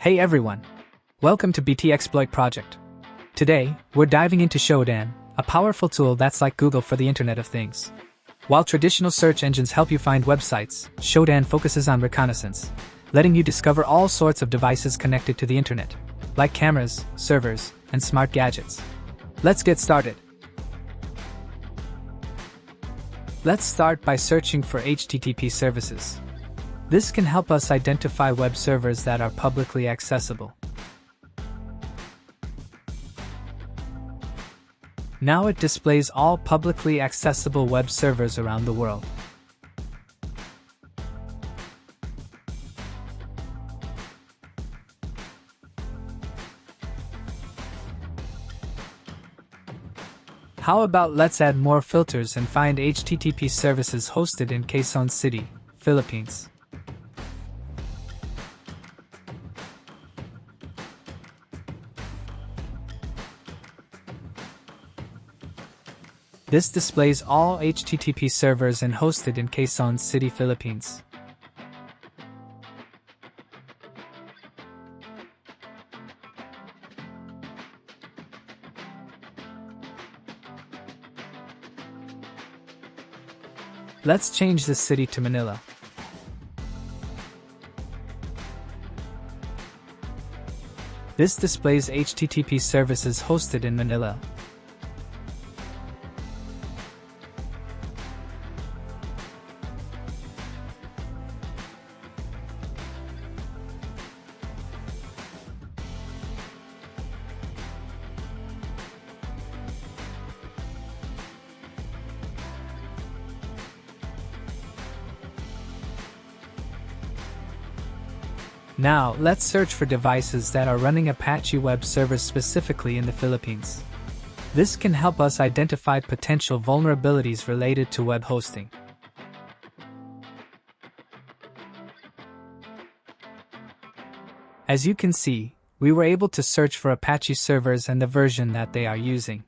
Hey everyone! Welcome to BT Exploit Project. Today, we're diving into Shodan, a powerful tool that's like Google for the Internet of Things. While traditional search engines help you find websites, Shodan focuses on reconnaissance, letting you discover all sorts of devices connected to the Internet, like cameras, servers, and smart gadgets. Let's get started. Let's start by searching for HTTP services. This can help us identify web servers that are publicly accessible. Now it displays all publicly accessible web servers around the world. How about let's add more filters and find HTTP services hosted in Quezon City, Philippines. This displays all HTTP servers and hosted in Quezon City, Philippines. Let's change the city to Manila. This displays HTTP services hosted in Manila. Now, let's search for devices that are running Apache web servers specifically in the Philippines. This can help us identify potential vulnerabilities related to web hosting. As you can see, we were able to search for Apache servers and the version that they are using.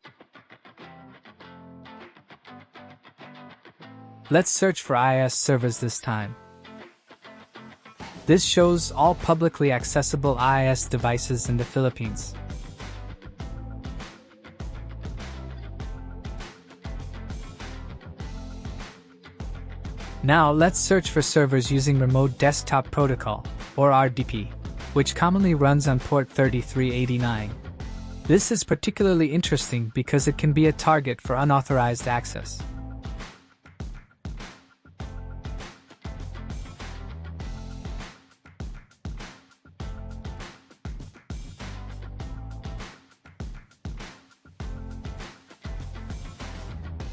Let's search for IIS servers this time. This shows all publicly accessible IIS devices in the Philippines. Now let's search for servers using Remote Desktop Protocol, or RDP, which commonly runs on port 3389. This is particularly interesting because it can be a target for unauthorized access.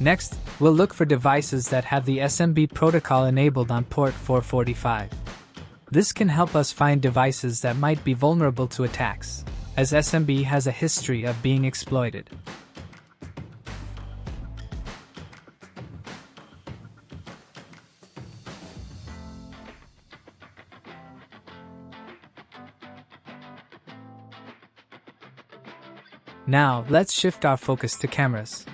Next, we'll look for devices that have the SMB protocol enabled on port 445. This can help us find devices that might be vulnerable to attacks, as SMB has a history of being exploited. Now, let's shift our focus to cameras.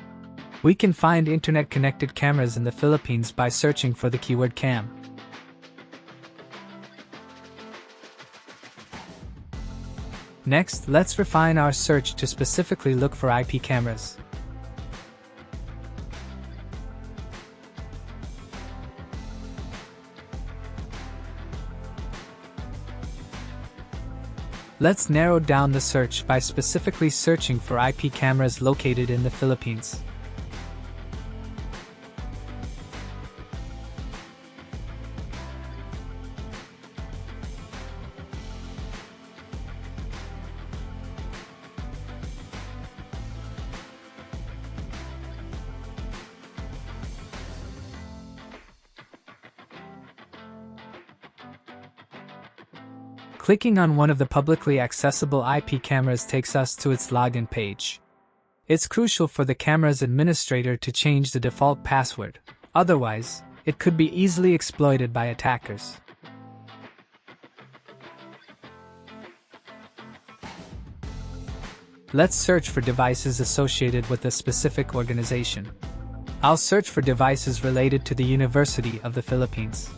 We can find internet-connected cameras in the Philippines by searching for the keyword cam. Next, let's refine our search to specifically look for IP cameras. Let's narrow down the search by specifically searching for IP cameras located in the Philippines. Clicking on one of the publicly accessible IP cameras takes us to its login page. It's crucial for the camera's administrator to change the default password, otherwise, it could be easily exploited by attackers. Let's search for devices associated with a specific organization. I'll search for devices related to the University of the Philippines.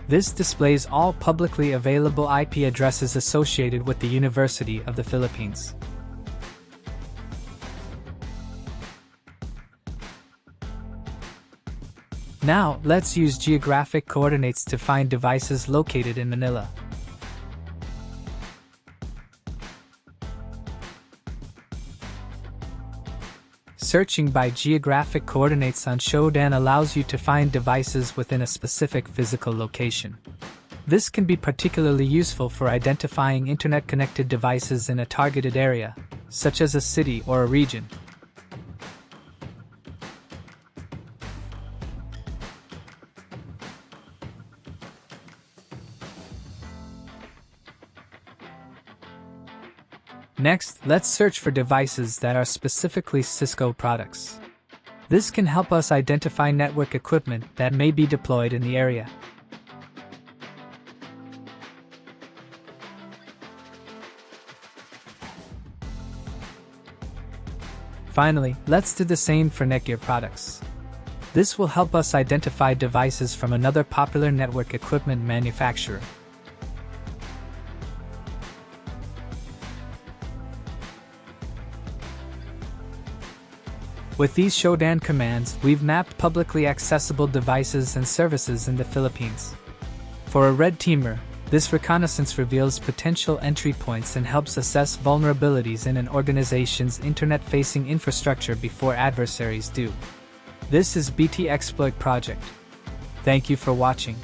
This displays all publicly available IP addresses associated with the University of the Philippines. Now, let's use geographic coordinates to find devices located in Manila. Searching by geographic coordinates on Shodan allows you to find devices within a specific physical location. This can be particularly useful for identifying internet-connected devices in a targeted area, such as a city or a region. Next, let's search for devices that are specifically Cisco products. This can help us identify network equipment that may be deployed in the area. Finally, let's do the same for Netgear products. This will help us identify devices from another popular network equipment manufacturer. With these Shodan commands, we've mapped publicly accessible devices and services in the Philippines. For a red teamer, this reconnaissance reveals potential entry points and helps assess vulnerabilities in an organization's internet-facing infrastructure before adversaries do. This is BT Exploit Project. Thank you for watching.